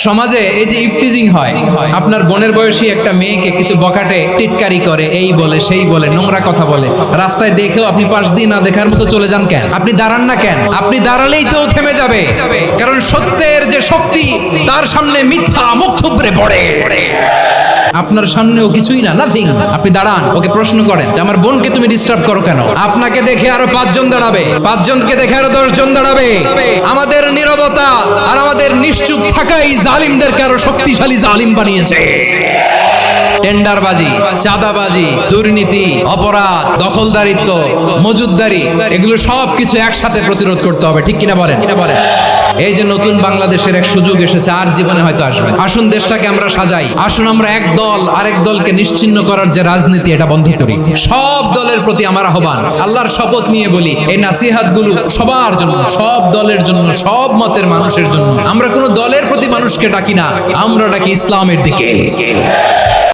সমাজে এই যে ইফটিজিং হয়, আপনার বোনের বয়সী একটা মেয়েকে কিছু বকাটে টিটকারি করে, এই বলে সেই বলে, নোংরা কথা বলে, রাস্তায় দেখেও আপনি পাশ দিয়ে না দেখার মতো চলে যান কেন? আপনি দাঁড়ান না কেন? আপনি দাঁড়ালেই তো থেমে যাবে, কারণ সত্যের যে শক্তি তার সামনে মিথ্যা মুখ থুবড়ে পড়ে। আপনার সামনেও কিছুই না, নাথিং। আপনি দাঁড়ান, ওকে প্রশ্ন করেন যে আমার বোনকে তুমি ডিস্টার্ব করো কেন? আপনাকে দেখে আরো 5 জন দাঁড়াবে, 5 জনকে দেখে আরো 10 জন দাঁড়াবে। আমাদের নীরবতা আর আমাদের নিশ্চুপ থাকাই জালিমদেরকে আরো শক্তিশালী জালিম বানিয়েছে। টেন্ডারবাজি, চাঁদাবাজি, দুর্নীতি, অপরাধ, দখলদারিত্ব, মজুদদারি, এগুলো সবকিছু একসাথে প্রতিরোধ করতে হবে, ঠিক কিনা বলেন? এই যে নতুন বাংলাদেশের এক সুযোগ এসেছে, আর জীবনে হয়তো আসবে। আসুন দেশটাকে আমরা সাজাই, আসুন আমরা এক দল আরেক দলকে নিশ্চিহ্ন করার যে রাজনীতি, এটা বন্ধ করি। সব দলের প্রতি আমার আহ্বান, আল্লাহর শপথ নিয়ে বলি, এই নাসিহাতগুলো সবার জন্য, সব দলের জন্য, সব মতের মানুষের জন্য। আমরা কোনো দলের প্রতি মানুষকে ডাকি না, আমরা ডাকি ইসলামের দিকে।